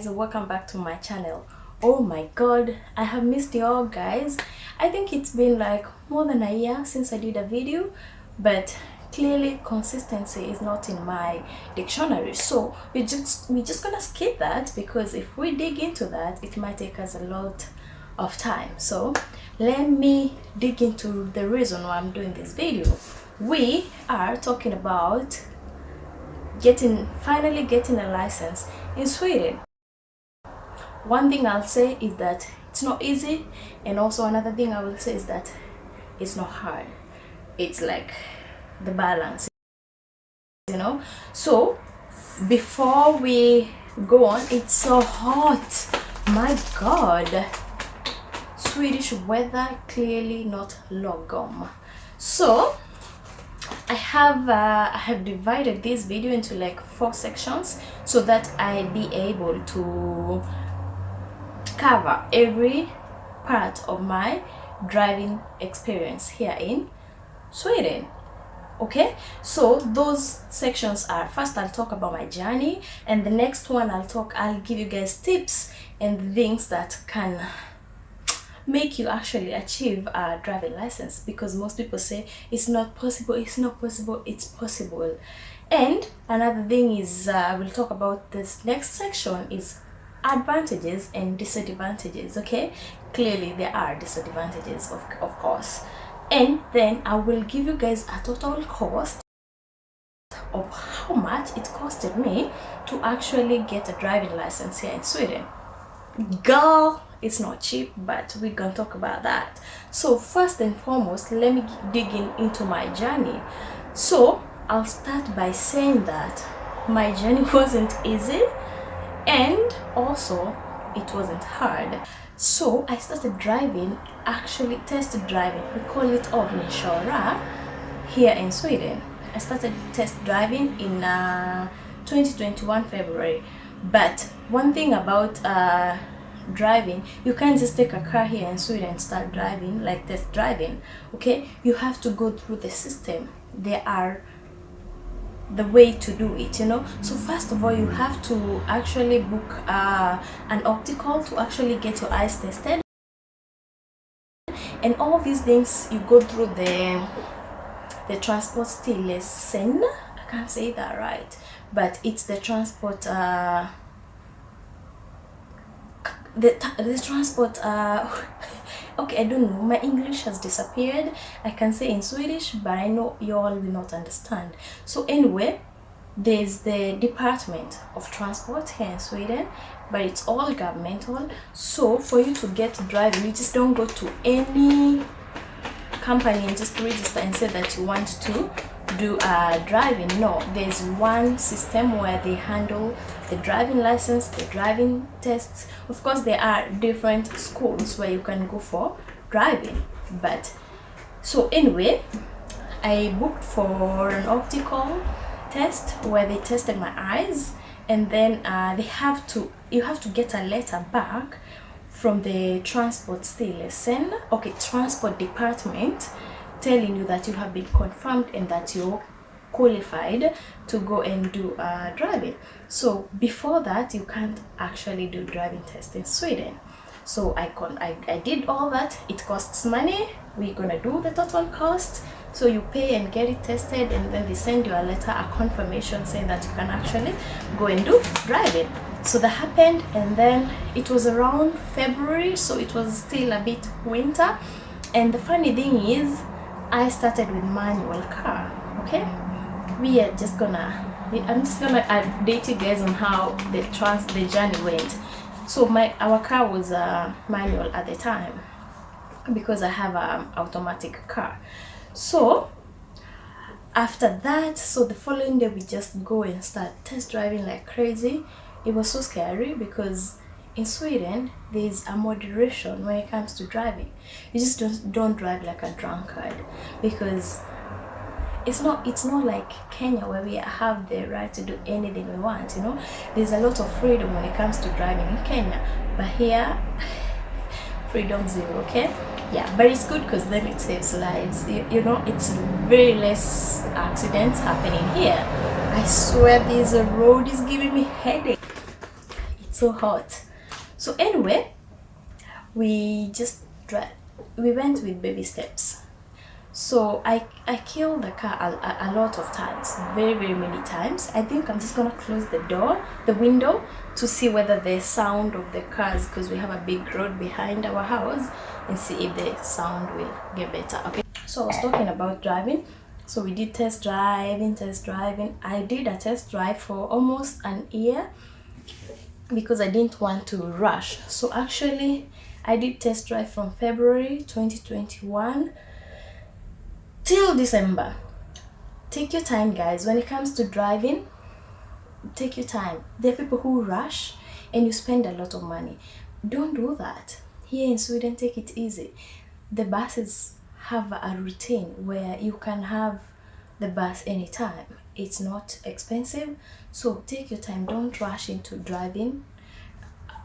guys, welcome back to my channel. Oh my god, I have missed you all guys. I think it's been like more than a year since I did a video, but clearly consistency is not in my dictionary, so we're just gonna skip that, because if we dig into that it might take us a lot of time. So let me dig into the reason why I'm doing this video. We are talking about finally getting a license in Sweden. One thing I'll say is that it's not easy, and also another thing I will say is that it's not hard. It's like the balance, you know. So before we go on, it's so hot, my god. Swedish weather, clearly not lagom. So I have divided this video into like 4 sections so that I'd be able to cover every part of my driving experience here in Sweden. Okay, so those sections are: first I'll talk about my journey, and the next one I'll give you guys tips and things that can make you actually achieve a driving license, because most people say it's not possible, it's possible. And another thing is we'll talk about this next section is advantages and disadvantages. Okay, clearly there are disadvantages, of course. And then I will give you guys a total cost of how much it costed me to actually get a driving license here in Sweden. Girl, it's not cheap, but we're gonna talk about that. So first and foremost, let me dig into my journey. So I'll start by saying that my journey wasn't easy, and also it wasn't hard. So I started driving, actually test driving, we call it övningsköra here in Sweden. I started test driving in 2021 February. But one thing about driving, you can't just take a car here in Sweden and start driving, like test driving. Okay, you have to go through the system. There are the way to do it, you know. So first of all, you have to actually book an optical to actually get your eyes tested, and all these things you go through the transport stillelsen. I can't say that right, but it's the transport the transport okay, I don't know, my English has disappeared. I can say in Swedish, but I know you all will not understand. So anyway, there's the Department of Transport here in Sweden, but it's all governmental. So for you to get driving, you just don't go to any company and just register and say that you want to do driving. No, there's one system where they handle the driving license, the driving tests. Of course, there are different schools where you can go for driving, but so anyway, I booked for an optical test where they tested my eyes, and then you have to get a letter back from the transport stillelsen, okay, transport department, telling you that you have been confirmed and that you're qualified to go and do driving. So before that, you can't actually do driving test in Sweden. So I did all that. It costs money. We're gonna do the total cost. So you pay and get it tested, and then they send you a letter, a confirmation saying that you can actually go and do driving. So that happened, and then it was around February, so it was still a bit winter. And the funny thing is, I started with manual car. Okay, I'm just gonna update you guys on how the journey went. So our car was manual at the time, because I have an automatic car. So after that, so the following day we just go and start test driving like crazy. It was so scary, because in Sweden there's a moderation when it comes to driving. You just don't drive like a drunkard, because it's not like Kenya where we have the right to do anything we want, you know. There's a lot of freedom when it comes to driving in Kenya, but here freedom zero. Okay, yeah, but it's good because then it saves lives. You know, it's very less accidents happening here. I swear this road is giving me headache. It's so hot. So anyway, we just we went with baby steps. So I killed the car a lot of times, very very many times. I think I'm just gonna close the window, to see whether the sound of the cars, because we have a big road behind our house, and see if the sound will get better. Okay, so I was talking about driving. So we did test driving. I did a test drive for almost an year because I didn't want to rush. So actually I did test drive from February 2021 till December. Take your time, guys. When it comes to driving, take your time. There are people who rush and you spend a lot of money. Don't do that. Here in Sweden, take it easy. The buses have a routine where you can have the bus anytime. It's not expensive, so take your time. Don't rush into driving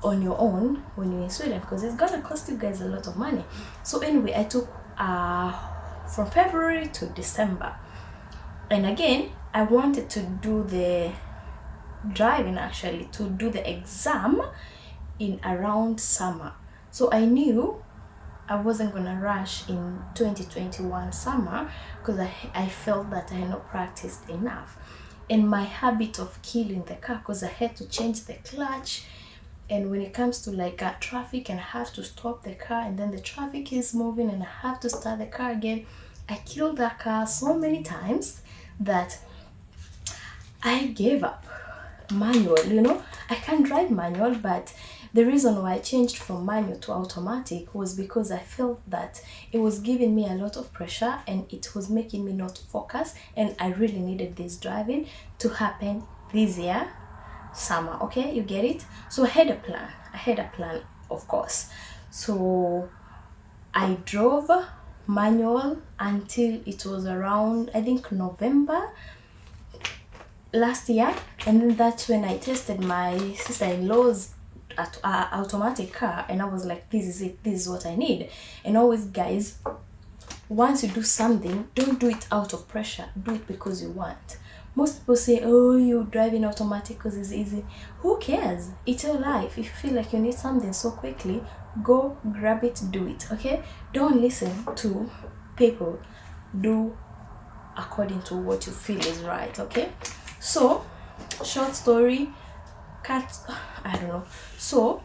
on your own when you're in Sweden, because it's gonna cost you guys a lot of money. So anyway, I took from February to December, and again I wanted to do the driving, actually to do the exam in around summer. So I knew I wasn't gonna rush in 2021 summer, because I felt that I had not practiced enough. And my habit of killing the car, because I had to change the clutch, and when it comes to like traffic and I have to stop the car, and then the traffic is moving and I have to start the car again, I killed that car so many times that I gave up manual. I can drive manual, but the reason why I changed from manual to automatic was because I felt that it was giving me a lot of pressure and it was making me not focus, and I really needed this driving to happen this year summer. Okay, you get it? So I had a plan, of course. So I drove manual until it was around, I think, November last year, and then that's when I tested my sister-in-law's automatic car, and I was like, this is it, this is what I need. And always, guys, once you do something, don't do it out of pressure, do it because you want. Most people say, oh, you're driving automatic because it's easy. Who cares? It's your life. If you feel like you need something so quickly, go grab it, do it. Okay, don't listen to people, do according to what you feel is right. Okay, so short story cut, I don't know. So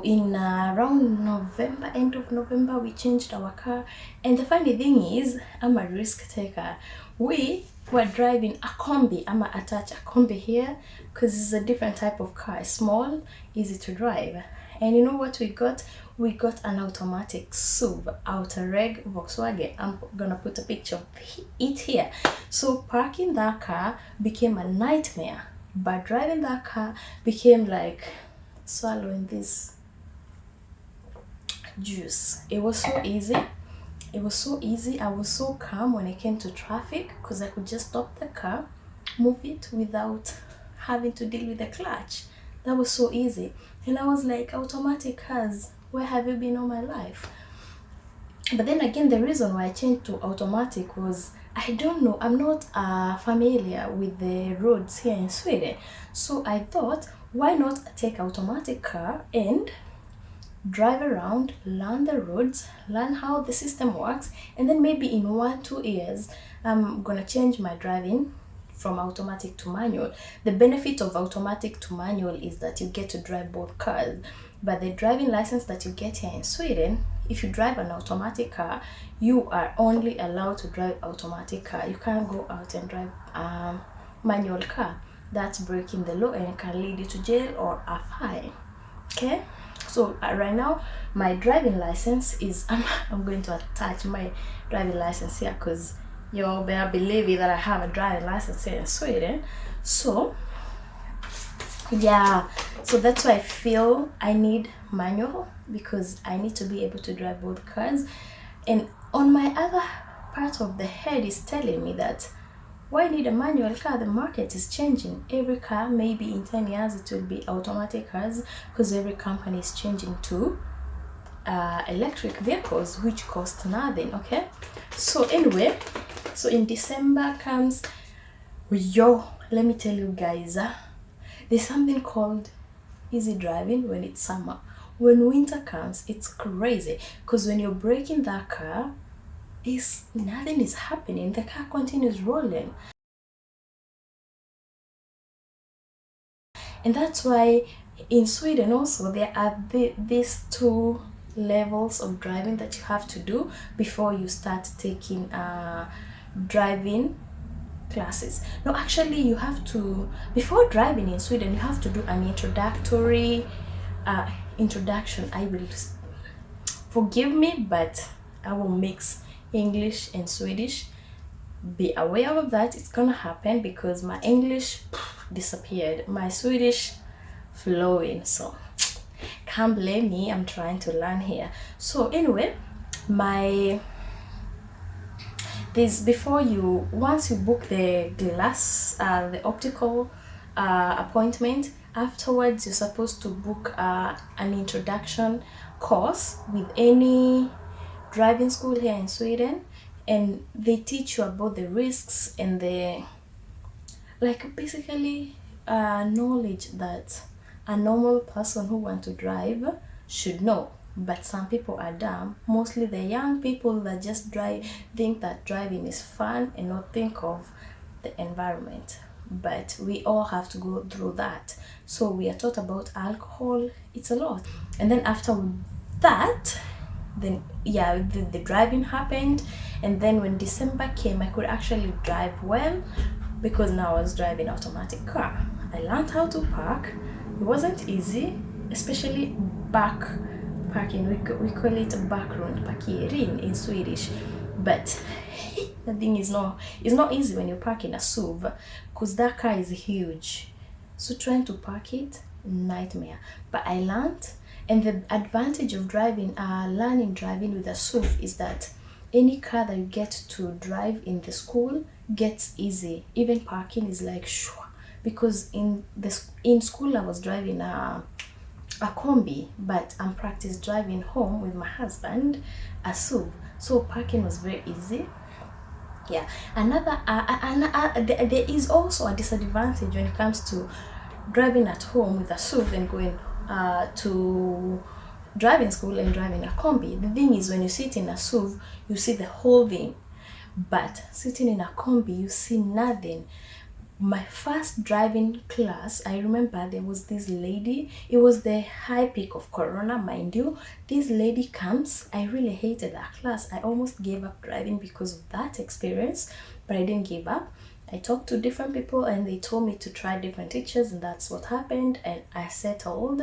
in around November, end of November, we changed our car. And the funny thing is, I'm a risk taker. We were driving a combi. I'm gonna attach a combi here because it's a different type of car, small, easy to drive. And you know what we got? We got an automatic SUV, outer reg Volkswagen. I'm gonna put a picture of it here. So parking that car became a nightmare, but driving that car became like swallowing this juice. It was so easy. I was so calm when it came to traffic because I could just stop the car, move it without having to deal with the clutch. That was so easy. And I was like, automatic cars, where have you been all my life? But then again, the reason why I changed to automatic was, I don't know, I'm not familiar with the roads here in Sweden. So I thought, why not take automatic car and drive around, learn the roads, learn how the system works, and then maybe in 1-2 years I'm gonna change my driving from automatic to manual. The benefit of automatic to manual is that you get to drive both cars, but the driving license that you get here in Sweden, if you drive an automatic car, you are only allowed to drive automatic car. You can't go out and drive manual car. That's breaking the law and it can lead you to jail or a fine. Okay, so right now my driving license is I'm going to attach my driving license here because you all better believe it that I have a driving license here in Sweden. So yeah, so that's why I feel I need manual, because I need to be able to drive both cars. And on my other part of the head is telling me that, why need a manual car? The market is changing. Every car, maybe in 10 years, it will be automatic cars because every company is changing to electric vehicles, which cost nothing. Okay, so anyway, so in December comes, let me tell you guys, there's something called easy driving when it's summer. When winter comes, it's crazy because when you're braking that car, is nothing is happening. The car continues rolling. And that's why in Sweden also there are these two levels of driving that you have to do before you start taking driving classes. No, actually, you have to, before driving in Sweden, you have to do an introductory introduction. I will, forgive me, but I will mix English and Swedish. Be aware of that. It's gonna happen because my English disappeared, my Swedish flowing. So can't blame me. I'm trying to learn here. So anyway, my this before you once you book the glass the optical appointment, afterwards you're supposed to book an introduction course with any driving school here in Sweden, and they teach you about the risks and the, like, basically knowledge that a normal person who want to drive should know. But some people are dumb, mostly the young people that just drive, think that driving is fun and not think of the environment. But we all have to go through that. So we are taught about alcohol. It's a lot. And then after that, then yeah, the driving happened. And then when December came, I could actually drive well because now I was driving automatic car. I learned how to park. It wasn't easy, especially back parking. We call it bakgrund parkering in Swedish. But the thing is, it's not easy when you park in a SUV because that car is huge. So trying to park it, nightmare. But I learned, and the advantage of driving, learning driving with a SUV is that any car that you get to drive in the school gets easy. Even parking is like shoo, because in school I was driving a combi, but I'm practice driving home with my husband a SUV, so parking was very easy. Yeah, there is also a disadvantage when it comes to driving at home with a SUV and going to driving school and driving a combi. The thing is, when you sit in a SUV, you see the whole thing, but sitting in a combi, you see nothing. My first driving class, I remember there was this lady. It was the high peak of Corona, mind you. This lady comes. I really hated that class. I almost gave up driving because of that experience, but I didn't give up. I talked to different people and they told me to try different teachers, and that's what happened. And I settled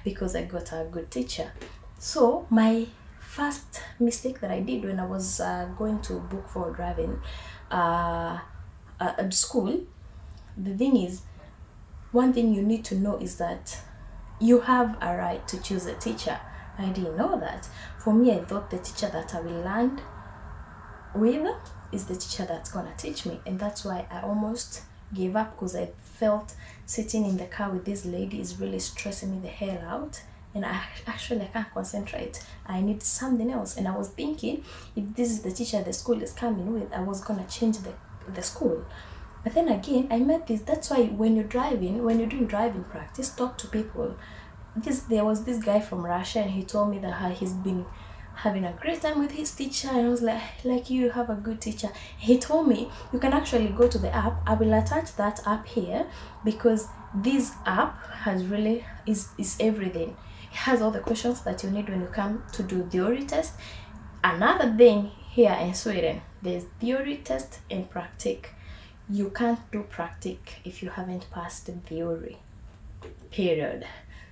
because I got a good teacher. So my first mistake that I did when I was going to book for driving at school, the thing is, one thing you need to know is that you have a right to choose a teacher. I didn't know that. For me, I thought the teacher that I will land with is the teacher that's gonna teach me, and that's why I almost gave up, because I felt sitting in the car with this lady is really stressing me the hell out, and I can't concentrate. I need something else. And I was thinking, if this is the teacher the school is coming with, I was gonna change the school. But then again, I met this. That's why when you're doing driving practice, talk to people. There was this guy from Russia, and he told me that he's been having a great time with his teacher. And I was like you have a good teacher. He told me you can actually go to the app. I will attach that app here, because this app has really is everything. It has all the questions that you need when you come to do theory test. Another thing here in Sweden, there's theory test and practice. You can't do practice if you haven't passed the theory, period.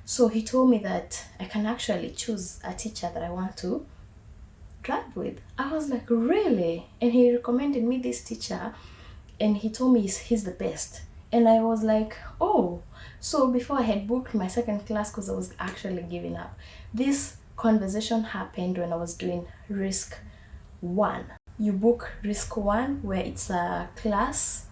So he told me that I can actually choose a teacher that I want to drive with. I was like, really? And he recommended me this teacher, and he told me he's the best. And I was like, oh. So before I had booked my second class, because I was actually giving up, this conversation happened when I was doing risk 1. You book risk 1, where it's a class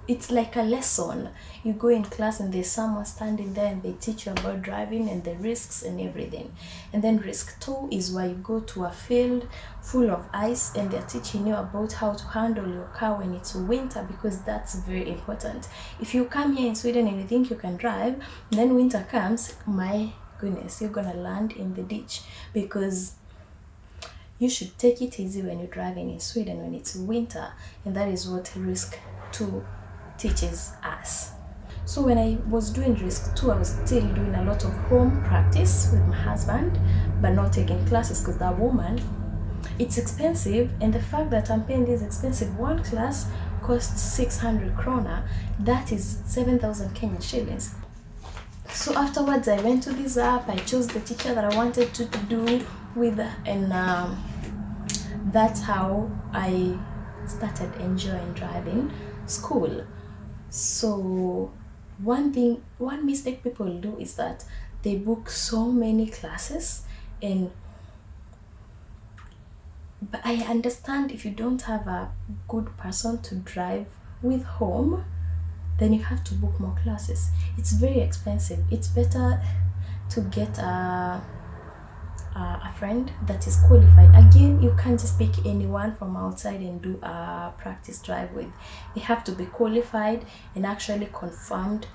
it's like a lesson. You go in class and there's someone standing there and they teach you about driving and the risks and everything. And then risk two is where you go to a field full of ice and they're teaching you about how to handle your car when it's winter, because that's very important. If you come here in Sweden and you think you can drive, and then winter comes, my goodness, you're gonna land in the ditch, because you should take it easy when you're driving in Sweden when it's winter. And that is what risk 2 teaches us. So when I was doing risk 2, I was still doing a lot of home practice with my husband, but not taking classes, because that woman, it's expensive, and the fact that I'm paying this expensive, one class costs 600 krona, that is 7,000 Kenyan shillings. So afterwards I went to this app, I chose the teacher that I wanted to do with, and that's how I started enjoying driving school. So one mistake people do is that they book so many classes, and but I understand if you don't have a good person to drive with home, then you have to book more classes. It's very expensive. It's better to get a friend that is qualified. Again, you can't just pick anyone from outside and do a practice drive with. They have to be qualified and actually confirmed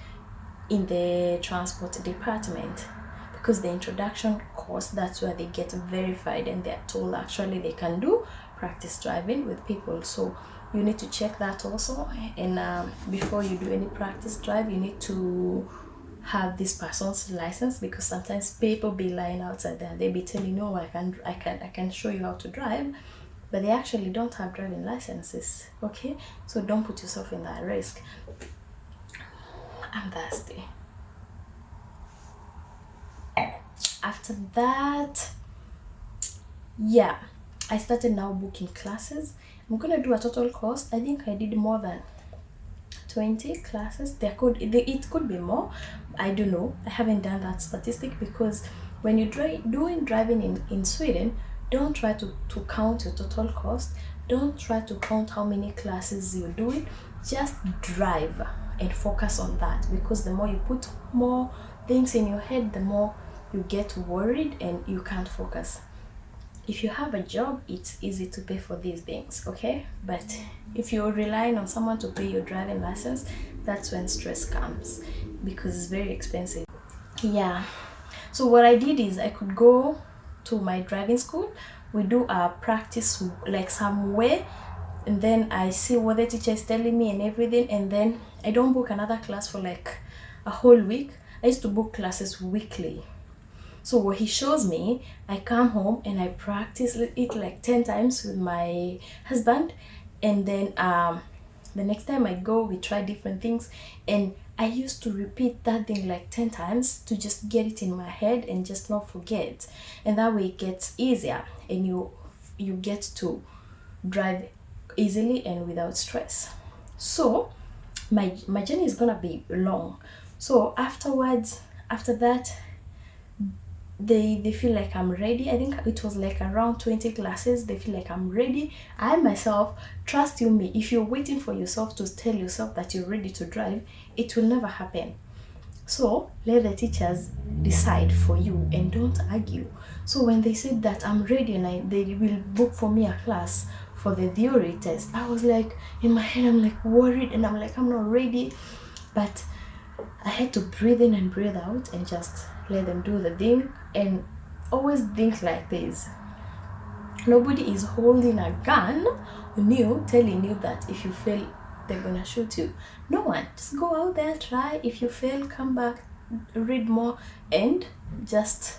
in the transport department, because the introduction course, that's where they get verified and they're told actually they can do practice driving with people. So you need to check that also. And before you do any practice drive, you need to have this person's license, because sometimes people be lying outside there. They be telling you, I can show you how to drive, but they actually don't have driving licenses. Okay, so don't put yourself in that risk. I'm thirsty. After that, yeah, I started now booking classes. I'm gonna do a total cost. I think I did more than 20 classes. It could be more. I don't know. I haven't done that statistic, because when you're doing driving in Sweden, don't try to count your total cost. Don't try to count how many classes you're doing. Just drive and focus on that, because the more you put more things in your head, the more you get worried and you can't focus. If you have a job, it's easy to pay for these things, okay? But if you're relying on someone to pay your driving license, that's when stress comes, because it's very expensive. Yeah. So what I did is I could go to my driving school. We do a practice like somewhere, and then I see what the teacher is telling me and everything, and then I don't book another class for like a whole week. I used to book classes weekly. So what he shows me, I come home and I practice it like 10 times with my husband, and then the next time I go, we try different things, and I used to repeat that thing like 10 times to just get it in my head and just not forget. And that way it gets easier, and you get to drive easily and without stress. So my journey is gonna be long. So after that, they feel like I'm ready. I think it was like around 20 classes. They feel like I'm ready. I myself, trust you me, if you're waiting for yourself to tell yourself that you're ready to drive, it will never happen. So let the teachers decide for you and don't argue. So when they said that I'm ready and they will book for me a class for the theory test, I was like, in my head, I'm like worried, and I'm like, I'm not ready. But I had to breathe in and breathe out and just let them do the thing. And always think like this: nobody is holding a gun on you telling you that if you fail they're gonna shoot you. No one. Just go out there, try. If you fail, come back, read more, and just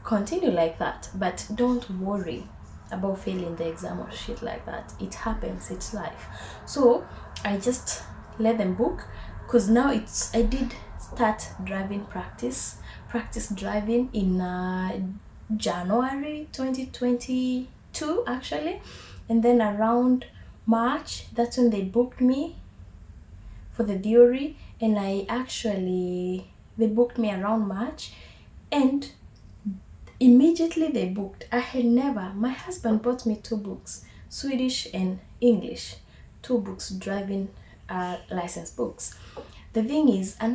continue like that. But don't worry about failing the exam or shit like that. It happens, it's life. So I just let them book, because now I did start driving practice driving in January 2022 actually, and then around March, that's when they booked me for the theory. And they booked me around March, and immediately they booked. My husband bought me 2 books, Swedish and English, 2 books, driving license books. The thing is, I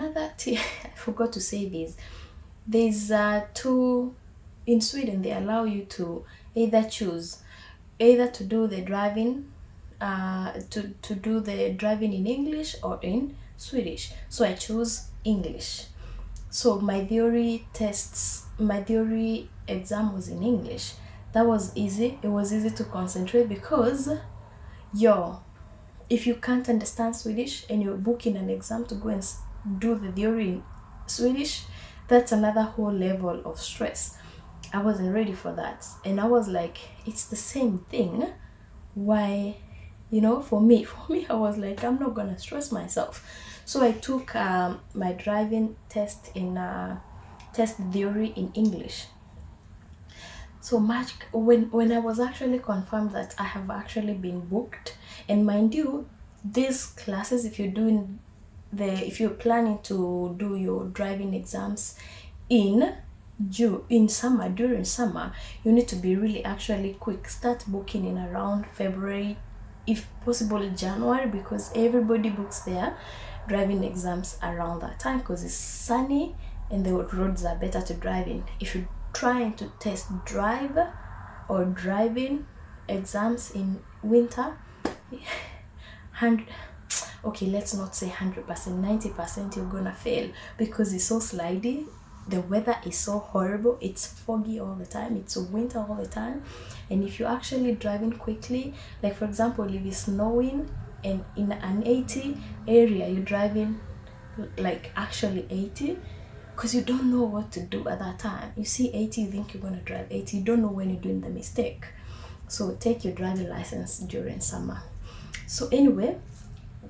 forgot to say this. There's two in Sweden. They allow you to either choose either to do the driving, to do the driving in English or in Swedish. So I chose English. So my theory exam was in English. That was easy. It was easy to concentrate because, yo, if you can't understand Swedish and you're booking an exam to go and do the theory in Swedish, that's another whole level of stress. I wasn't ready for that. And I was like, it's the same thing. Why, for me, I was like, I'm not gonna stress myself. So I took my driving test in test theory in English. So much when I was actually confirmed that I have actually been booked, and mind you, these classes, if you're planning to do your driving exams in during summer, you need to be really actually quick. Start booking in around February, if possible January, because everybody books their driving exams around that time because it's sunny and the roads are better to drive in. If you're trying to test drive or driving exams in winter, okay, let's not say 100%, 90% you're gonna fail because it's so slidey. The weather is so horrible. It's foggy all the time. It's winter all the time. And if you're actually driving quickly, like for example, if it's snowing and in an 80 area, you're driving like actually 80 because you don't know what to do at that time. You see 80, you think you're going to drive 80. You don't know when you're doing the mistake. So take your driving license during summer. So anyway,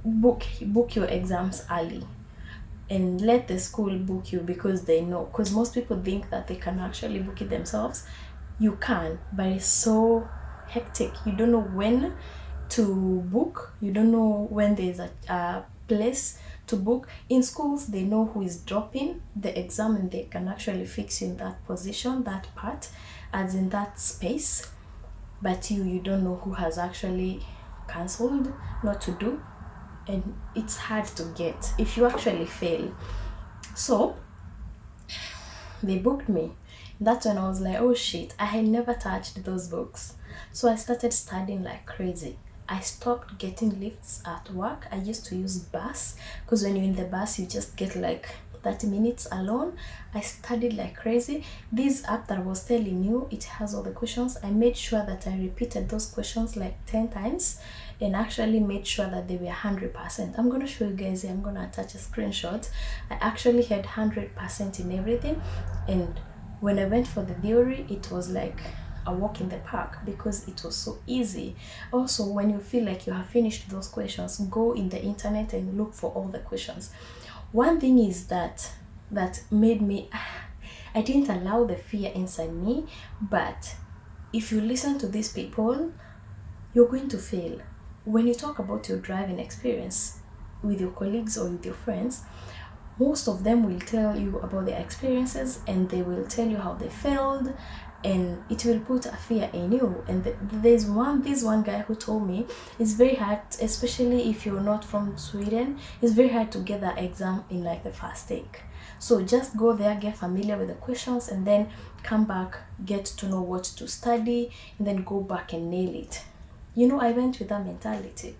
book your exams early and let the school book you because they know. Because most people think that they can actually book it themselves. You can, but it's so hectic. You don't know when to book. You don't know when there's a place to book. In schools, they know who is dropping the exam and they can actually fix you in that position, that part, as in that space. But you don't know who has actually cancelled not to do, and it's hard to get if you actually fail. So they booked me. That's when I was like, oh shit, I had never touched those books. So I started studying like crazy. I stopped getting lifts at work. I used to use bus because when you're in the bus, you just get like 30 minutes alone. I studied like crazy. This app that I was telling you, it has all the questions. I made sure that I repeated those questions like 10 times and actually made sure that they were 100%. I'm going to show you guys here. I'm going to attach a screenshot. I actually had 100% in everything. And when I went for the theory, it was like a walk in the park because it was so easy. Also, when you feel like you have finished those questions, go in the internet and look for all the questions. One thing is that made me, I didn't allow the fear inside me, but if you listen to these people, you're going to fail. When you talk about your driving experience with your colleagues or with your friends, most of them will tell you about their experiences and they will tell you how they failed, and it will put a fear in you. And there's this one guy who told me it's very hard, especially if you're not from Sweden, it's very hard to get that exam in like the first take. So just go there, get familiar with the questions, and then come back, get to know what to study, and then go back and nail it. I went with that mentality.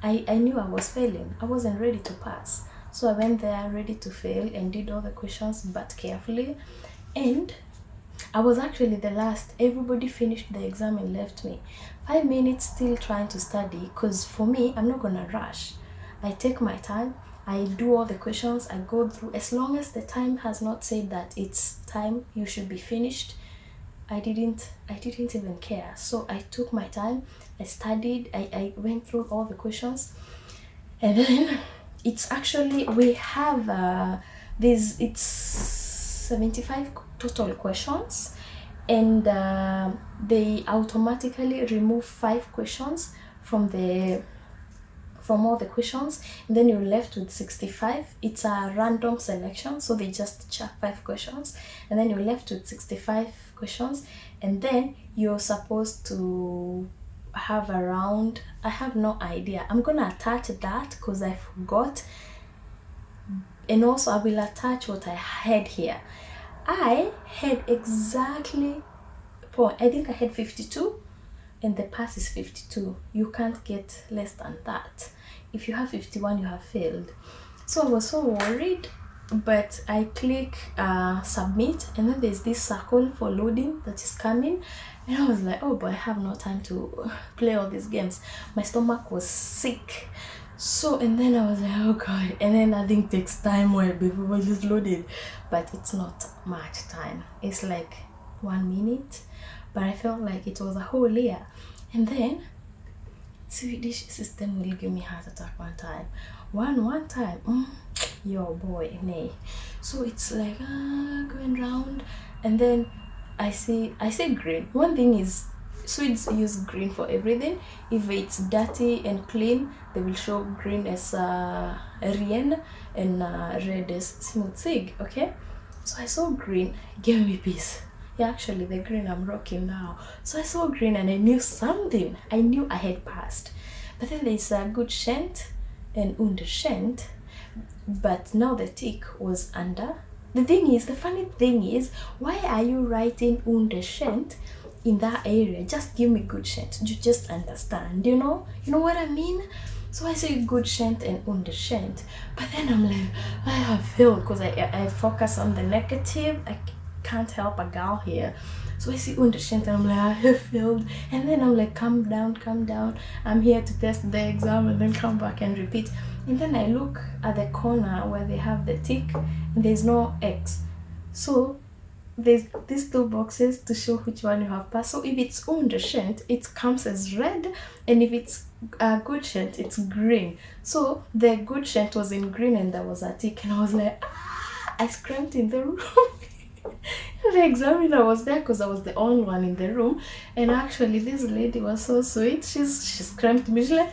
I knew I was failing. I wasn't ready to pass. So I went there ready to fail and did all the questions but carefully. And I was actually the last. Everybody finished the exam and left me 5 minutes still trying to study, because for me, I'm not gonna rush. I take my time. I do all the questions. I go through. As long as the time has not said that it's time, you should be finished, I didn't even care. So I took my time. I studied. I went through all the questions, and then it's actually, we have it's 75 total questions, and they automatically remove 5 questions from all the questions, and then you're left with 65. It's a random selection, so they just check 5 questions, and then you're left with 65 questions, and then you're supposed to have around, I have no idea. I'm gonna attach that because I forgot, and also I will attach what I had here. I had exactly I think I had 52, and the pass is 52. You can't get less than that. If you have 51, you have failed. So I was so worried, but I click submit, and then there's this circle for loading that is coming, and I was like, oh boy, I have no time to play all these games. My stomach was sick. So, and then I was like, oh god, and then I think takes time before I just loaded, but it's not much time. It's like 1 minute, but I felt like it was a whole year. And then Swedish system will give me heart attack one time. One time, yo boy, nay. So it's like going round, and then I say green. One thing is, Swedes use green for everything. If it's dirty and clean, they will show green as ren, and red as smutsig. Okay, so I saw green, gave me peace. Yeah, actually the green I'm rocking now. So I saw green and I knew something. I knew I had passed. But then there's a godkänt and underkänt. But now the tick was under. The funny thing is, why are you writing underkänt in that area? Just give me godkänt. You just understand, you know what I mean? So I say godkänt and underkänt. But then I'm like, I have failed because I focus on the negative. I can't help a girl here. So I see underkänt and I'm like, I have failed. And then I'm like, calm down. I'm here to test the exam, and then come back and repeat. And then I look at the corner where they have the tick and there's no X. So there's these two boxes to show which one you have passed. So if it's underkänt, it comes as red, and if it's godkänt, it's green. So the godkänt was in green and there was a tick, and I was like, I screamed in the room. The examiner was there because I was the only one in the room, and actually this lady was so sweet. She screamed me, she's like,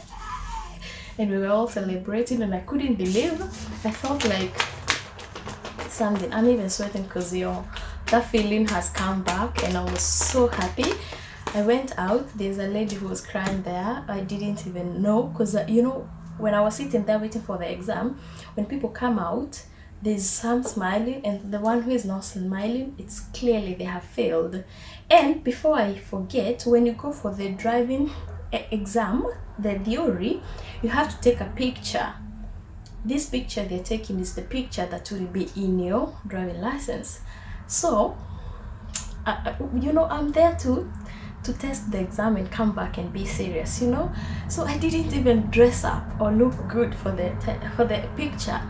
and we were all celebrating, and I couldn't believe. I felt like something. I'm even sweating because that feeling has come back, and I was so happy. I went out. There's a lady who was crying there. I didn't even know, because when I was sitting there waiting for the exam, when people come out, there's some smiling, and the one who is not smiling, it's clearly they have failed. And before I forget, when you go for the driving exam, the theory, you have to take a picture. This picture they're taking is the picture that will be in your driving license. So I'm there to test the exam and come back and be serious, so I didn't even dress up or look good for the picture.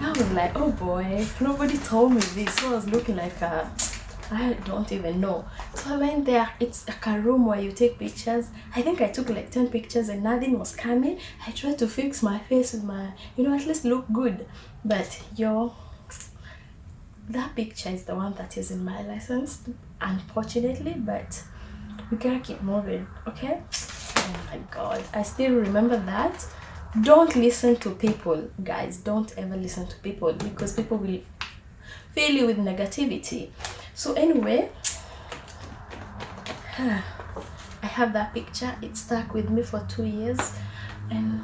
I was like, oh boy, nobody told me this. So I was looking like I don't even know. So I went there. It's like a room where you take pictures. I think I took like 10 pictures and nothing was coming. I tried to fix my face with my, at least look good. But that picture is the one that is in my license, unfortunately. But we gotta keep moving, okay? Oh my god, I still remember that. Don't listen to people, guys. Don't ever listen to people, because people will fill you with negativity. So anyway, I have that picture. It stuck with me for 2 years, and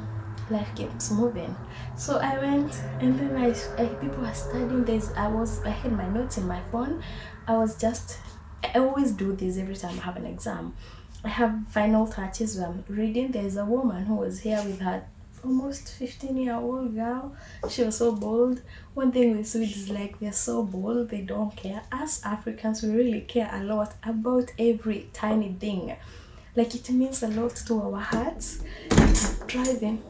life keeps moving. So I went, and then people were studying. I had my notes in my phone. I always do this every time I have an exam. I have final touches where I'm reading. There's a woman who was here with her almost 15-year-old girl. She was so bold. One thing with Swedes is like, they're so bold, they don't care. Us Africans, we really care a lot about every tiny thing. Like, it means a lot to our hearts. Driving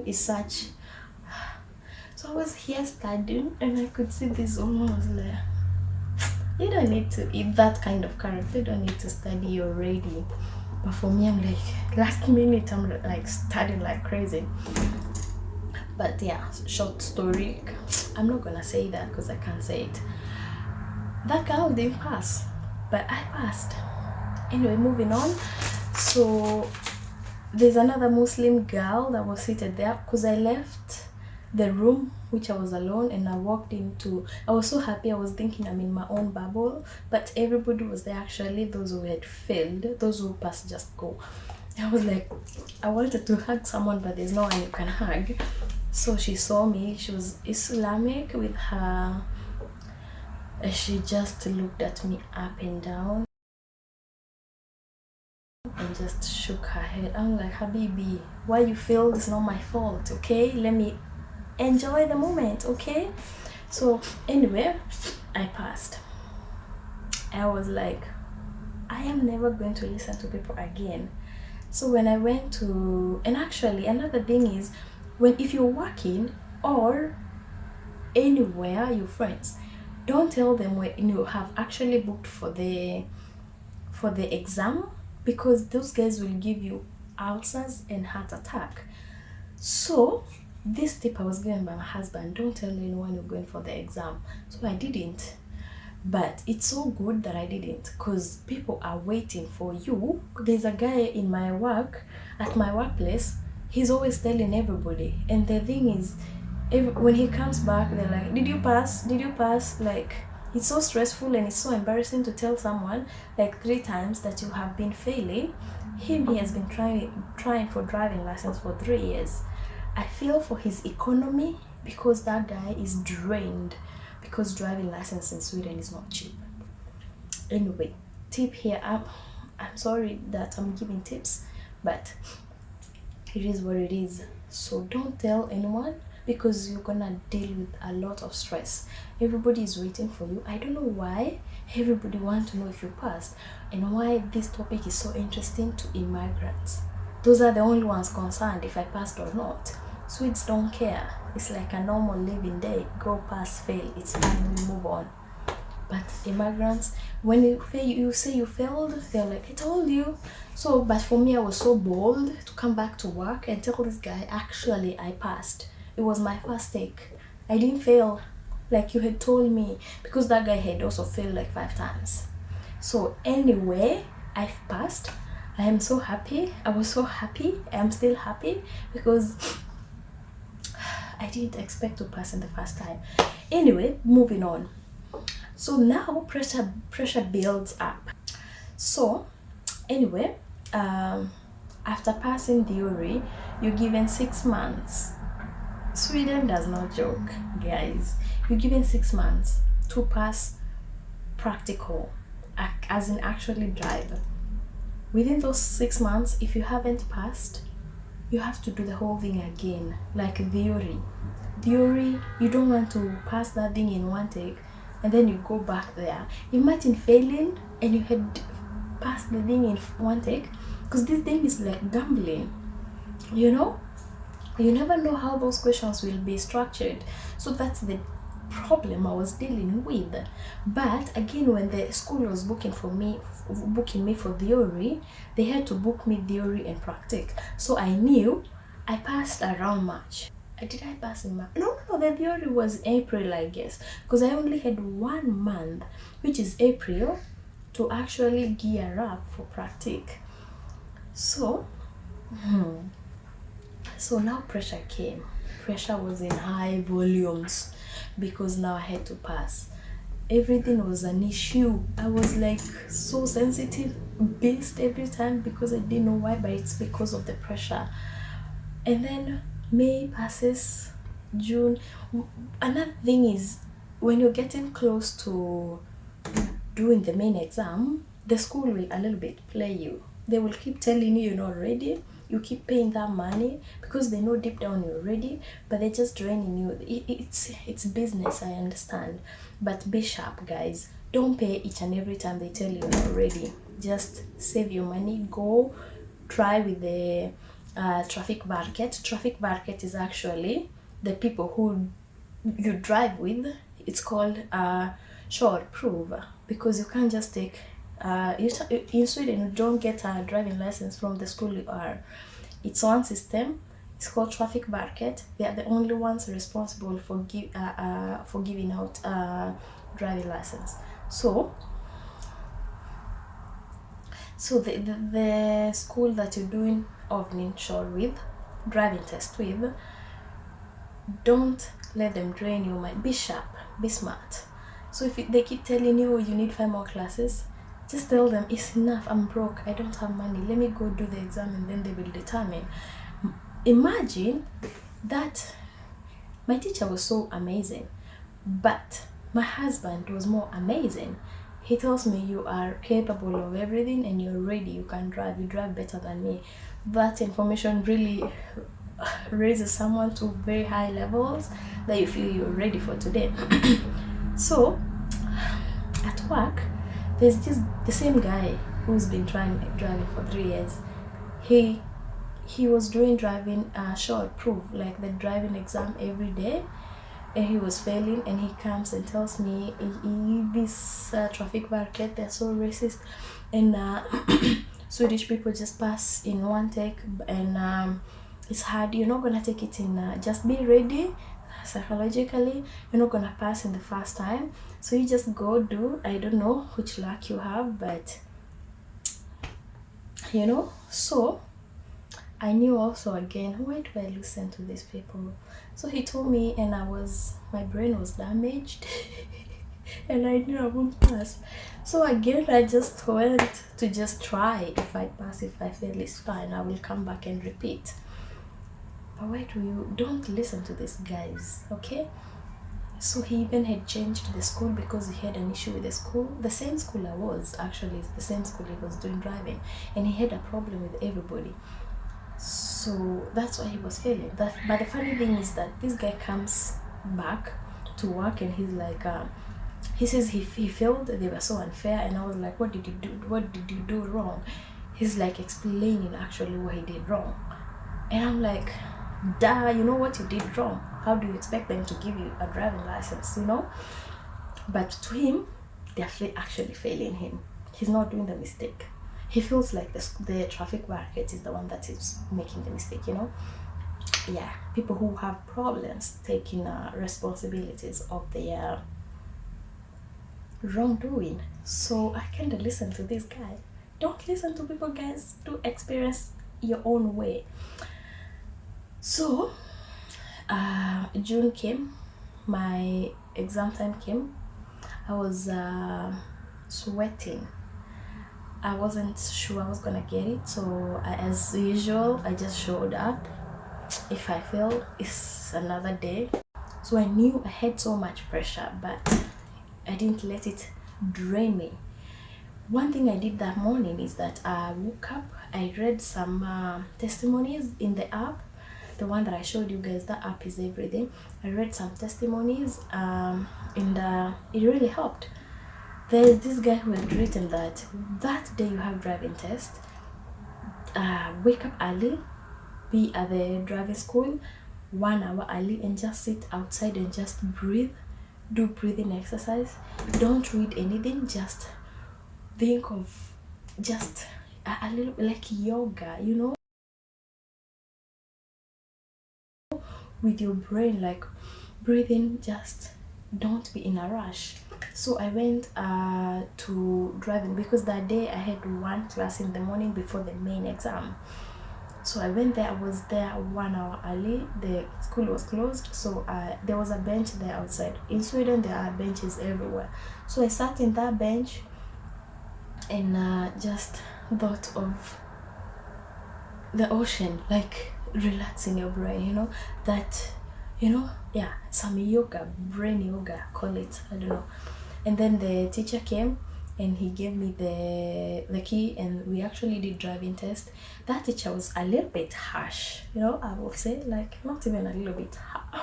is such. So I was here studying, and I could see this woman was like, you don't need to eat that kind of character, you don't need to study, you're ready. But for me, I'm like, last minute, I'm like studying like crazy. But yeah, short story, I'm not gonna say that because I can't say it. That girl didn't pass, but I passed. Anyway, moving on. So there's another Muslim girl that was seated there, because I left the room which I was alone, and I walked into, I was so happy. I was thinking I'm in my own bubble, but everybody was there actually. Those who had failed, those who passed just go. I was like, I wanted to hug someone, but there's no one you can hug. So she saw me. She was Islamic with her. She just looked at me up and down and just shook her head. I'm like, Habibi, why you feel it's not my fault, okay? Let me enjoy the moment, okay? So anyway, I passed. I was like, I am never going to listen to people again. So when I went to, and actually another thing is, when if you're working or anywhere, your friends, don't tell them when you have actually booked for the exam, because those guys will give you ulcers and heart attack. So this tip I was given by my husband: don't tell anyone you're going for the exam. So I didn't, but it's so good that I didn't, because people are waiting for you. There's a guy in my work, at my workplace, he's always telling everybody, and the thing is, when he comes back, they're like, did you pass, did you pass? Like, it's so stressful and it's so embarrassing to tell someone like 3 times that you have been failing. He has been trying for driving license for 3 years. I feel for his economy, because that guy is drained, because driving license in Sweden is not cheap. Anyway, tip here. I'm sorry that I'm giving tips, but it is what it is. So don't tell anyone, because you're gonna deal with a lot of stress. Everybody is waiting for you. I don't know why everybody wants to know if you passed, and why this topic is so interesting to immigrants. Those are the only ones concerned if I passed or not. Swedes don't care. It's like a normal living day. Go, pass, fail. It's fine. We move on. But immigrants, when you say you failed, they're like, I told you. So, but for me, I was so bold to come back to work and tell this guy, actually, I passed. It was my first take. I didn't fail like you had told me, because that guy had also failed like 5 times. So anyway, I've passed. I am so happy. I was so happy. I am still happy, because I didn't expect to pass in the first time. Anyway, moving on. So now pressure builds up. So anyway, after passing theory, you're given 6 months. Sweden does not joke, guys. You're given 6 months to pass practical, as in actually drive. Within those 6 months, if you haven't passed, you have to do the whole thing again, like theory. Theory, you don't want to pass that thing in one take and then you go back there. Imagine failing and you had passed the thing in one take, because this thing is like gambling, you know? You never know how those questions will be structured. So that's the problem I was dealing with. But again, when the school was booking me for theory, they had to book me theory and practice. So I knew I passed around March. Did I pass in March? No, the theory was April, I guess, because I only had 1 month, which is April, to actually gear up for practice. So so now pressure came. Pressure was in high volumes, because now I had to pass. Everything was an issue. I was like so sensitive based every time, because I didn't know why, but it's because of the pressure. And then May passes, June. Another thing is, when you're getting close to doing the main exam, the school will a little bit play you. They will keep telling you you're not ready. You keep paying that money, because they know deep down you're ready, but they're just draining you. It's business, I understand, but be sharp, guys. Don't pay each and every time they tell you you're not ready. Just save your money. Go try with the traffic market. Traffic market is actually the people who you drive with. It's called short proof, because you can't just take in Sweden you don't get a driving license from the school you are. It's one system. It's called traffic market. They are the only ones responsible for giving out driving license. So the school that you're doing evening short with, driving test with, don't let them drain your mind. Be sharp, be smart. So if they keep telling you you need 5 more classes, just tell them it's enough, I'm broke, I don't have money, let me go do the exam, and then they will determine. Imagine that. My teacher was so amazing, but my husband was more amazing. He tells me you are capable of everything and you're ready, you can drive, you drive better than me. That information really raises someone to very high levels that you feel you're ready for today. So at work, there's the same guy who's been driving for 3 years. He was doing driving short proof, like the driving exam every day, and he was failing, and he comes and tells me this traffic market, they're so racist, and Swedish people just pass in one take, and it's hard, you're not gonna take it in, just be ready psychologically, you're not gonna pass in the first time, so you just go do, I don't know which luck you have, but so I knew also again, why do I listen to these people? So he told me, and my brain was damaged and I knew I won't pass. So again, I just went to just try. If I pass, if I fail, it's fine. I will come back and repeat. But don't listen to these guys, okay? So he even had changed the school because he had an issue with the school. The same school I was, actually, it's the same school he was doing driving. And he had a problem with everybody. So that's why he was failing. But the funny thing is that this guy comes back to work and he's like, he says he failed, they were so unfair, and I was like, what did you do wrong? He's like explaining actually what he did wrong, and I'm like, duh, you know what you did wrong, how do you expect them to give you a driving license, But to him, they're actually failing him. He's not doing the mistake. He feels like the traffic market is the one that is making the mistake, Yeah, people who have problems taking responsibilities of their wrongdoing. So I kind of listen to this guy. Don't listen to people, guys. Do experience your own way. So June came, my exam time came. I was sweating. I wasn't sure I was gonna get it, so as usual, I just showed up. If I fail, it's another day. So I knew I had so much pressure, but I didn't let it drain me. One thing I did that morning is that I woke up, I read some testimonies in the app, the one that I showed you guys. That app is everything. I read some testimonies, and it really helped. There's this guy who had written that day you have driving test, wake up early, be at the driving school 1 hour early, and just sit outside and just breathe, do breathing exercise. Don't read anything, just think of just a little like yoga, with your brain, like breathing, just don't be in a rush. So I went to driving because that day I had one class in the morning before the main exam. So I went there, I was there 1 hour early. The school was closed, so there was a bench there outside. In Sweden there are benches everywhere. So I sat in that bench and just thought of the ocean, like relaxing your brain, some yoga, brain yoga, call it, I don't know. And then the teacher came and he gave me the key, and we actually did driving test. That teacher was a little bit harsh, I will say, like not even a little bit,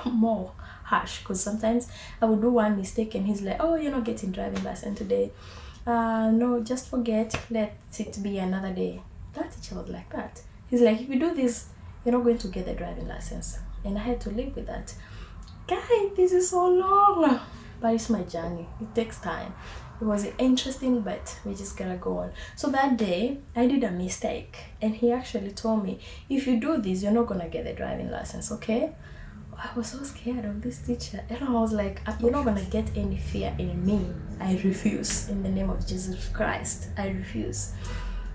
more harsh, because sometimes I would do one mistake and he's like, oh, you're not getting driving license today, no, just forget, let it be another day. That teacher was like that. He's like, if you do this, you're not going to get the driving license. And I had to live with that. Guys, this is so long, but it's my journey. It takes time. It was interesting, but we just gotta go on. So that day, I did a mistake, and he actually told me, if you do this, you're not gonna get the driving license, okay? I was so scared of this teacher, and I was like, you're not gonna get any fear in me. I refuse. In the name of Jesus Christ, I refuse.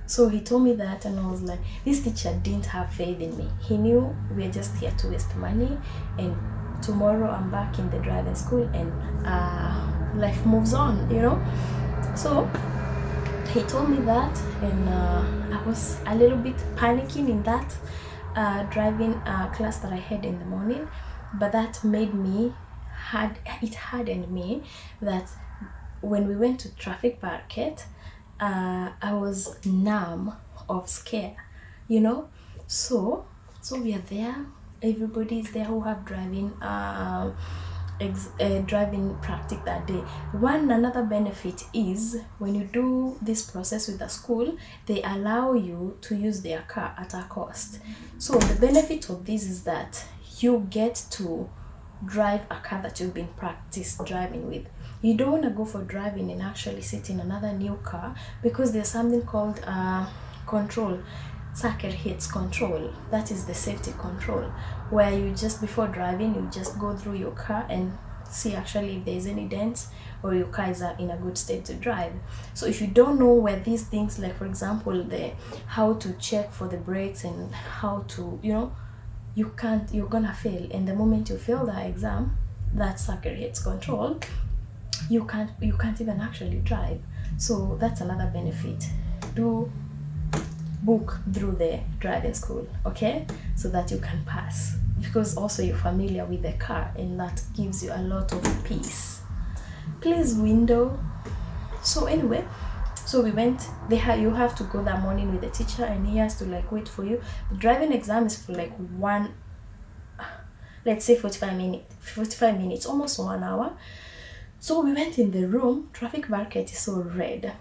So he told me that, and I was like, this teacher didn't have faith in me. He knew we're just here to waste money, and tomorrow I'm back in the driving school, and life moves on, you know. So he told me that, and I was a little bit panicking in that driving class that I had in the morning, but that made me hardened me that when we went to traffic market, I was numb of scare, you know. So we are there, everybody is there who have driving driving practice that day. Another benefit is when you do this process with the school, they allow you to use their car at a cost. So the benefit of this is that you get to drive a car that you've been practiced driving with. You don't want to go for driving and actually sit in another new car, because there's something called control, circuit hits control. That is the safety control, where you just, before driving, you just go through your car and see actually if there's any dents or your car is in a good state to drive. So if you don't know where these things, like for example the how to check for the brakes and how to, you know, you're gonna fail. And the moment you fail the exam, that circuit hits control, you can't even actually drive. So that's another benefit. Do book through the driving school, okay, so that you can pass, because also you're familiar with the car, and that gives you a lot of peace. Please window. So anyway, so we went. You have to go that morning with the teacher, and he has to like wait for you. The driving exam is for like let's say 45 minutes, almost 1 hour. So we went in the room. Traffic market is so red,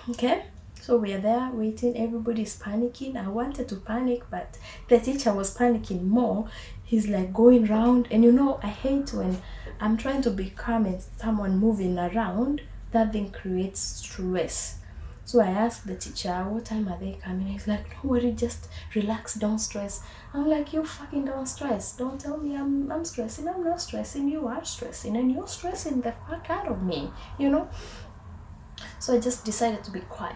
okay. So we are there waiting, everybody's panicking. I wanted to panic, but the teacher was panicking more. He's like going round, and you know, I hate when I'm trying to be calm and someone moving around, that thing creates stress. So I asked the teacher, what time are they coming? He's like, don't worry, just relax, don't stress. I'm like, you fucking don't stress. Don't tell me I'm stressing. I'm not stressing. You are stressing, and you're stressing the fuck out of me, you know. So I just decided to be quiet.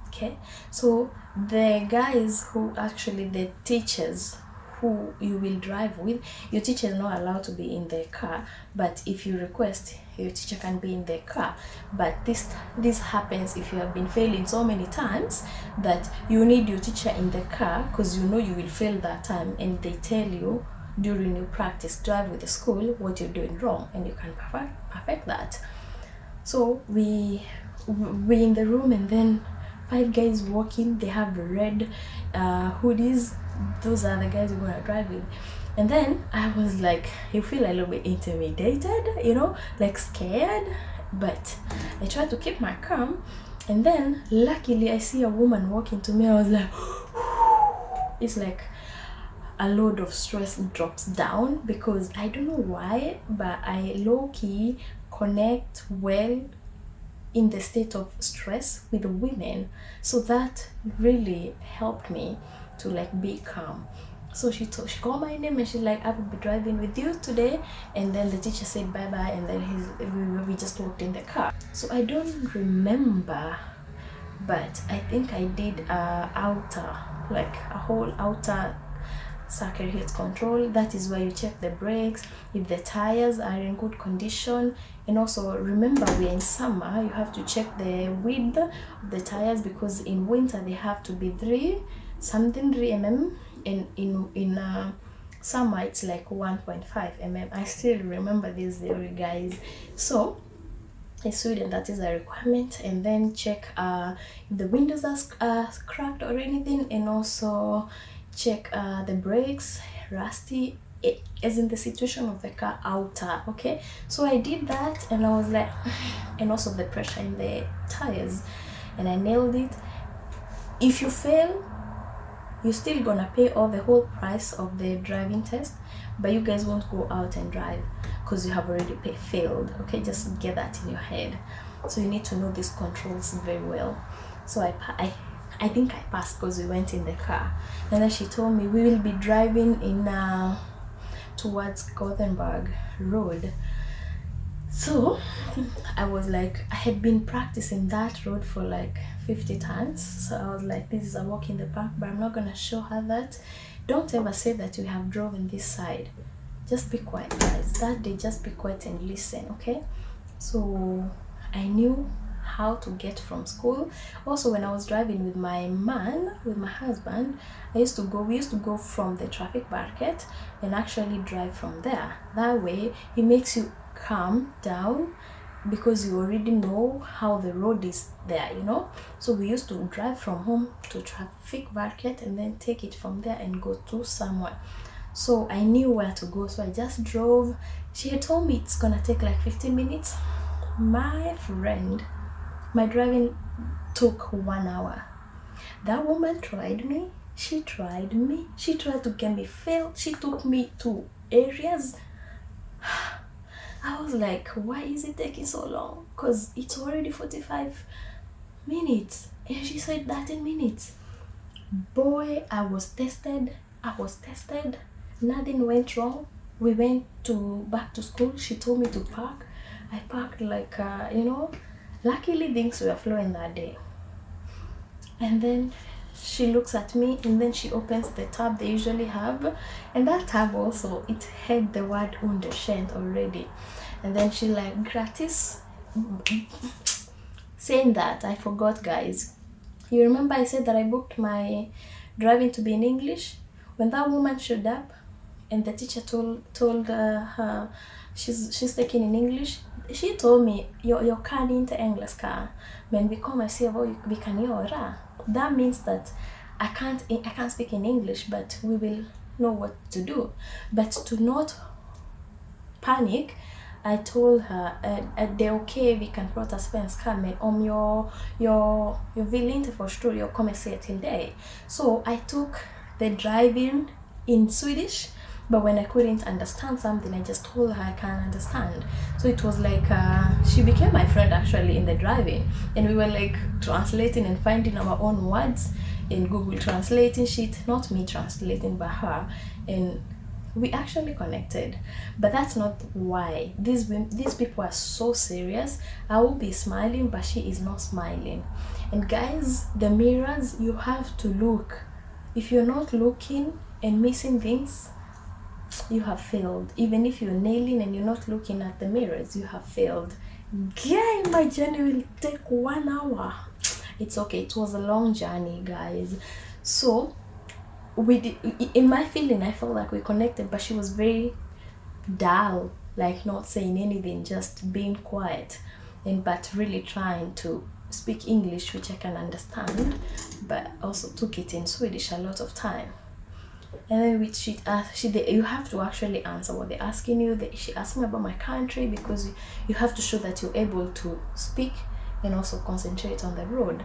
Okay, so the guys who actually, the teachers who you will drive with, your teacher is not allowed to be in the car, but if you request, your teacher can be in the car. But this happens if you have been failing so many times that you need your teacher in the car, because you know you will fail that time, and they tell you during your practice drive with the school what you're doing wrong, and you can perfect that. So we in the room, and then 5 guys walking, they have red hoodies. Those are the guys we're gonna drive with. And then I was like, you feel a little bit intimidated, you know, like scared, but I tried to keep my calm. And then luckily I see a woman walking to me. I was like, it's like a load of stress drops down, because I don't know why, but I low-key connect well in the state of stress with women. So that really helped me to like be calm. So she called my name, and she's like, I will be driving with you today. And then the teacher said bye bye, and then we just walked in the car. So I don't remember, but I think I did outer, like a whole outer circuit hits control. That is where you check the brakes, if the tires are in good condition. And also remember, we're in summer, you have to check the width of the tires, because in winter they have to be 3 mm, and in summer it's like 1.5 mm. I still remember this theory, guys. So in Sweden that is a requirement. And then check if the windows are cracked or anything, and also check the brakes, rusty, as in the situation of the car outer. Okay, so I did that, and I was like, and also the pressure in the tires, and I nailed it. If you fail, you're still gonna pay all the whole price of the driving test, but you guys won't go out and drive because you have already failed. Okay, just get that in your head. So you need to know these controls very well. So I think I passed because we went in the car. And then she told me we will be driving in towards Gothenburg Road. So I was like, I had been practicing that road for like 50 times. So I was like, this is a walk in the park, but I'm not gonna show her that. Don't ever say that you have driven this side. just be quiet, guys. That day, just be quiet and listen, okay? So I knew how to get from school. Also, when I was driving with my man, with my husband, we used to go from the traffic market and actually drive from there. That way, it makes you calm down because you already know how the road is there, you know. So we used to drive from home to traffic market and then take it from there and go to somewhere. So I knew where to go, so I just drove. She had told me it's gonna take like 15 minutes. My friend, my driving took 1 hour. That woman tried me. She tried me. She tried to get me failed. She took me to areas. I was like, why is it taking so long? Because it's already 45 minutes. And she said 13 minutes. Boy, I was tested. Nothing went wrong. We went back to school. She told me to park. I parked like, luckily things were flowing that day. And then she looks at me and then she opens the tab they usually have. And that tab also, it had the word Underkänt already. And then she like, gratis. Saying that, I forgot, guys. You remember I said that I booked my driving to be in English? When that woman showed up and the teacher told her she's taking in English, she told me, jag kan inte engelska, men vi kommer se vad vi kan göra. That means that I can't speak in English, but we will know what to do. But to not panic, I told her, det är okej, vi kan prata svenska, men om jag vill inte förstå, jag kommer säga till dig. So I took the driving in Swedish, but when I couldn't understand something, I just told her I can't understand. So it was like, she became my friend actually in the driving, and we were like translating and finding our own words in Google translating sheet, not me translating but her, and we actually connected. But that's not why. These people are so serious. I will be smiling, but she is not smiling. And guys, the mirrors, you have to look. If you're not looking and missing things, you have failed. Even if you're nailing and you're not looking at the mirrors, you have failed. Yeah, my journey will take 1 hour. It's okay. It was a long journey, guys. So in my feeling, I felt like we connected, but she was very dull, like not saying anything, just being quiet, but really trying to speak English, which I can understand, but also took it in Swedish a lot of time. And then you have to actually answer what they're asking you. She asked me about my country, because you have to show that you're able to speak and also concentrate on the road.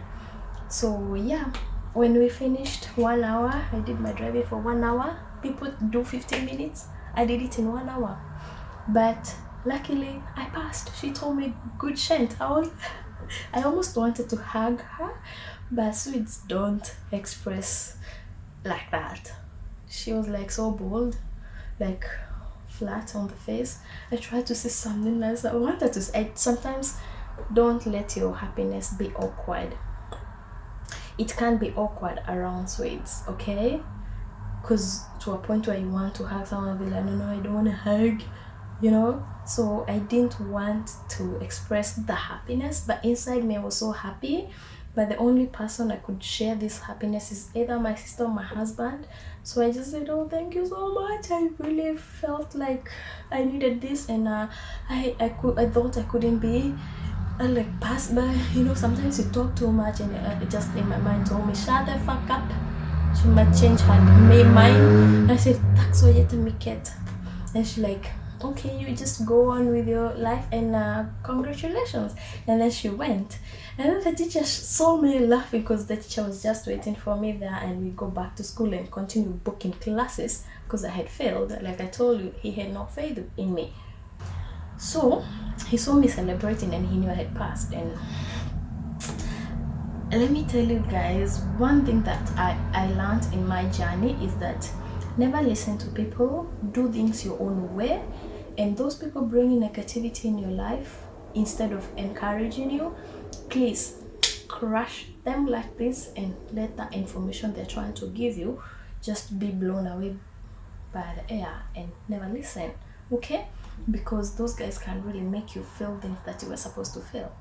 So yeah, when we finished 1 hour, I did my driving for 1 hour. People do 15 minutes. I did it in 1 hour. But luckily, I passed. She told me, good Shent. I almost wanted to hug her, but Swedes don't express like that. She was like so bold, like flat on the face. I tried to say something nice. I wanted to say, sometimes don't let your happiness be awkward. It can't be awkward around Swedes, okay? Because to a point where you want to hug someone and be like, no, I don't want to hug, you know? So I didn't want to express the happiness, but inside me I was so happy. But the only person I could share this happiness is either my sister or my husband. So I just said, oh, thank you so much. I really felt like I needed this, and I thought I couldn't be like pass by. You know, sometimes you talk too much, and just in my mind told me, shut the fuck up. She might change her mind. And I said, tack så jättemycket. And she like, okay, you just go on with your life, and congratulations. And then she went. And then the teacher saw me laughing, because the teacher was just waiting for me there, and we go back to school and continue booking classes, because I had failed. Like I told you, he had no faith in me. So he saw me celebrating, and he knew I had passed. And let me tell you guys, one thing that I learned in my journey is that never listen to people, do things your own way. And those people bringing negativity in your life, instead of encouraging you, please crush them like this and let that information they're trying to give you just be blown away by the air and never listen, okay? Because those guys can really make you feel things that you were supposed to feel.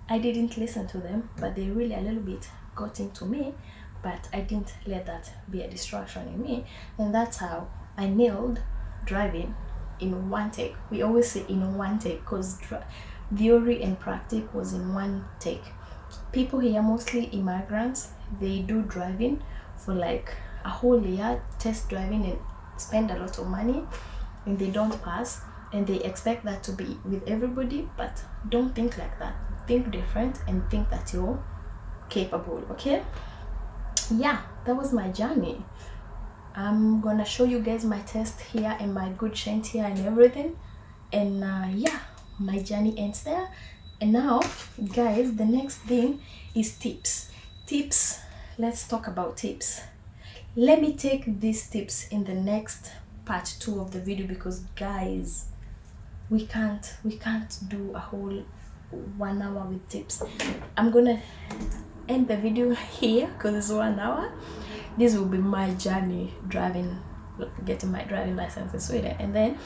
I didn't listen to them, but they really a little bit got into me, but I didn't let that be a distraction in me, and that's how I nailed driving in one take. We always say in one take because theory and practice was in one take. People here, mostly immigrants, they do driving for like a whole year, test driving and spend a lot of money, and they don't pass, and they expect that to be with everybody. But don't think like that. Think different and think that you're capable, okay? Yeah, that was my journey. I'm gonna show you guys my test here and my good shan't here and everything, and yeah, my journey ends there. And now guys, the next thing is tips. Let's talk about tips. Let me take these tips in the next part 2 of the video, because guys, we can't do a whole 1 hour with tips. I'm gonna end the video here because it's 1 hour. This will be my journey driving, getting my driving license in Sweden, and then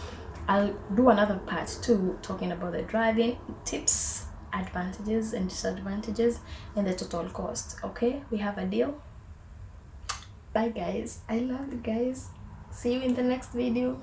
I'll do another part 2 talking about the driving tips, advantages and disadvantages, and the total cost. Okay, we have a deal. Bye guys, I love you guys. See you in the next video.